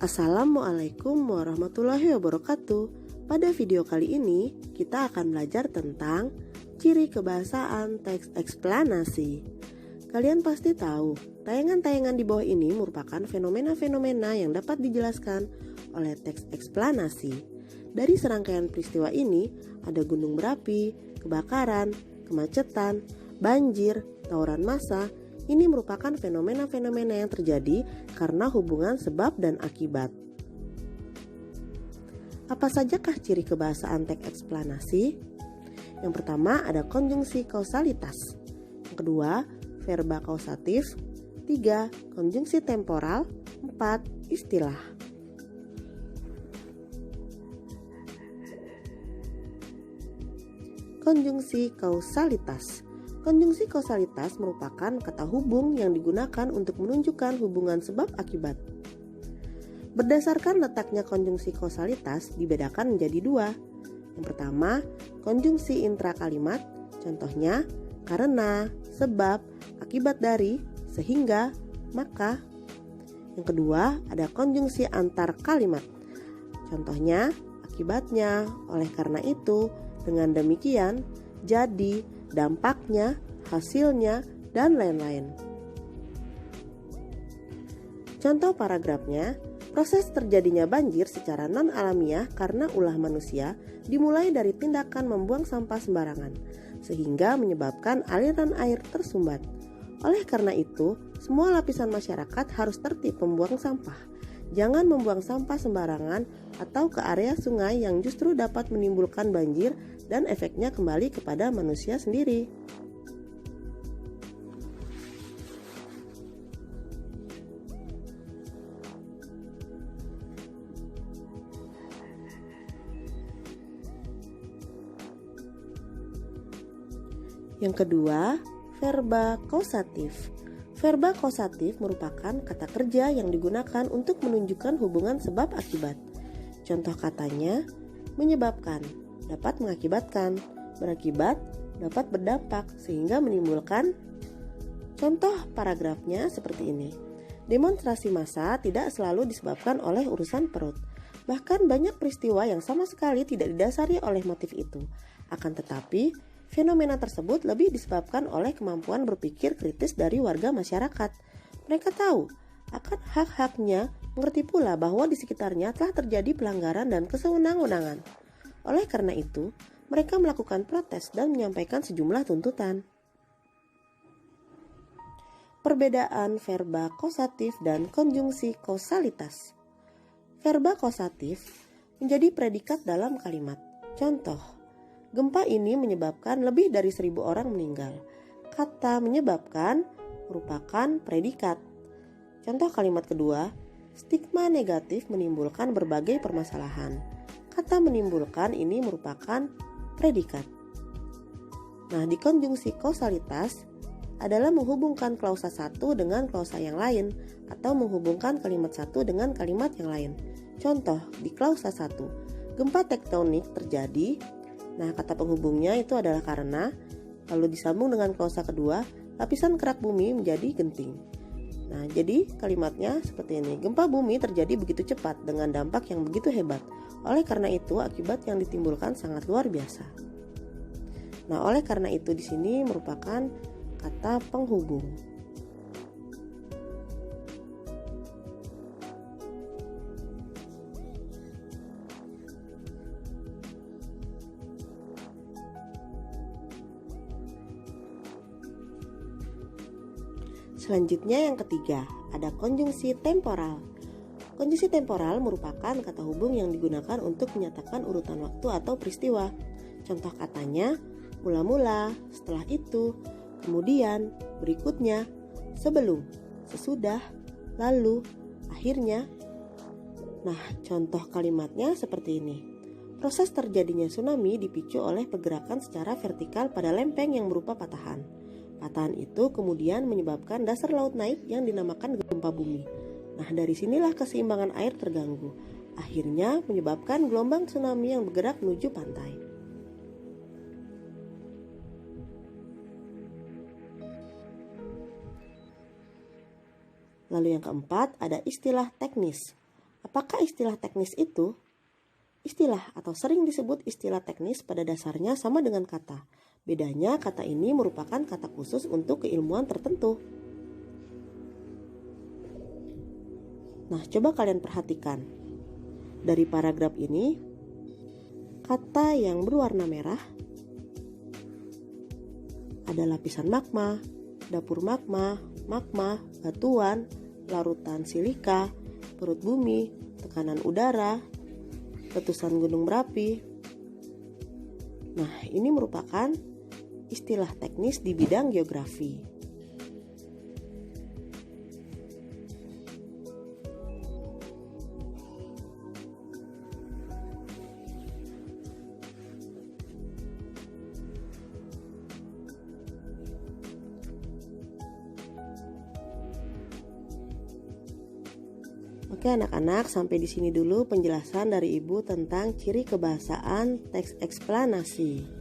Assalamualaikum warahmatullahi wabarakatuh. Pada video kali ini, kita akan belajar tentang ciri kebahasaan teks eksplanasi. Kalian pasti tahu, tayangan-tayangan di bawah ini merupakan fenomena-fenomena yang dapat dijelaskan oleh teks eksplanasi. Dari serangkaian peristiwa ini, ada gunung berapi, kebakaran, kemacetan, banjir, tawuran massa. Ini merupakan fenomena-fenomena yang terjadi karena hubungan sebab dan akibat. Apa sajakah ciri kebahasaan teks eksplanasi? Yang pertama ada konjungsi kausalitas. Yang kedua, verba kausatif. 3. Konjungsi temporal. 4. Istilah. Konjungsi kausalitas. Konjungsi kausalitas merupakan kata hubung yang digunakan untuk menunjukkan hubungan sebab akibat. Berdasarkan letaknya konjungsi kausalitas dibedakan menjadi dua. Yang pertama, konjungsi intrakalimat, contohnya karena, sebab, akibat dari, sehingga, maka. Yang kedua, ada konjungsi antar kalimat, contohnya akibatnya, oleh karena itu, dengan demikian, jadi, dampaknya, hasilnya, dan lain-lain. Contoh paragrafnya, proses terjadinya banjir secara non-alamiah karena ulah manusia dimulai dari tindakan membuang sampah sembarangan, sehingga menyebabkan aliran air tersumbat. Oleh karena itu, semua lapisan masyarakat harus tertib membuang sampah. Jangan membuang sampah sembarangan atau ke area sungai yang justru dapat menimbulkan banjir dan efeknya kembali kepada manusia sendiri. Yang kedua, verba kausatif. Verba kausatif merupakan kata kerja yang digunakan untuk menunjukkan hubungan sebab akibat. Contoh katanya, menyebabkan, dapat mengakibatkan, berakibat, dapat berdampak, sehingga menimbulkan. Contoh paragrafnya seperti ini. Demonstrasi massa tidak selalu disebabkan oleh urusan perut. Bahkan banyak peristiwa yang sama sekali tidak didasari oleh motif itu. Akan tetapi, fenomena tersebut lebih disebabkan oleh kemampuan berpikir kritis dari warga masyarakat. Mereka tahu akan hak-haknya, mengerti pula bahwa di sekitarnya telah terjadi pelanggaran dan kesewenang-wenangan. Oleh karena itu, mereka melakukan protes dan menyampaikan sejumlah tuntutan. Perbedaan verba kausatif dan konjungsi kausalitas. Verba kausatif menjadi predikat dalam kalimat. Contoh, gempa ini menyebabkan lebih dari 1.000 orang meninggal. Kata menyebabkan merupakan predikat. Contoh kalimat kedua, stigma negatif menimbulkan berbagai permasalahan. Kata menimbulkan ini merupakan predikat. Nah, di konjungsi kausalitas adalah menghubungkan klausa satu dengan klausa yang lain atau menghubungkan kalimat satu dengan kalimat yang lain. Contoh, di klausa 1, gempa tektonik terjadi. Nah, kata penghubungnya itu adalah karena, lalu disambung dengan klausa kedua, lapisan kerak bumi menjadi genting. Nah, jadi kalimatnya seperti ini. Gempa bumi terjadi begitu cepat dengan dampak yang begitu hebat. Oleh karena itu, akibat yang ditimbulkan sangat luar biasa. Nah, oleh karena itu di sini merupakan kata penghubung. Selanjutnya yang ketiga, ada konjungsi temporal. Konjungsi temporal merupakan kata hubung yang digunakan untuk menyatakan urutan waktu atau peristiwa. Contoh katanya, mula-mula, setelah itu, kemudian, berikutnya, sebelum, sesudah, lalu, akhirnya. Nah, contoh kalimatnya seperti ini. Proses terjadinya tsunami dipicu oleh pergerakan secara vertikal pada lempeng yang berupa patahan. Patahan itu kemudian menyebabkan dasar laut naik yang dinamakan gempa bumi. Nah, dari sinilah keseimbangan air terganggu. Akhirnya menyebabkan gelombang tsunami yang bergerak menuju pantai. Lalu yang keempat ada istilah teknis. Apakah istilah teknis itu? Istilah atau sering disebut istilah teknis pada dasarnya sama dengan kata. Bedanya kata ini merupakan kata khusus untuk keilmuan tertentu. Nah, coba kalian perhatikan. Dari paragraf ini, kata yang berwarna merah ada lapisan magma, dapur magma, batuan, larutan silika, perut bumi, tekanan udara, letusan gunung berapi. Nah, ini merupakan istilah teknis di bidang geografi. Oke anak-anak, sampai di sini dulu penjelasan dari Ibu tentang ciri kebahasaan teks eksplanasi.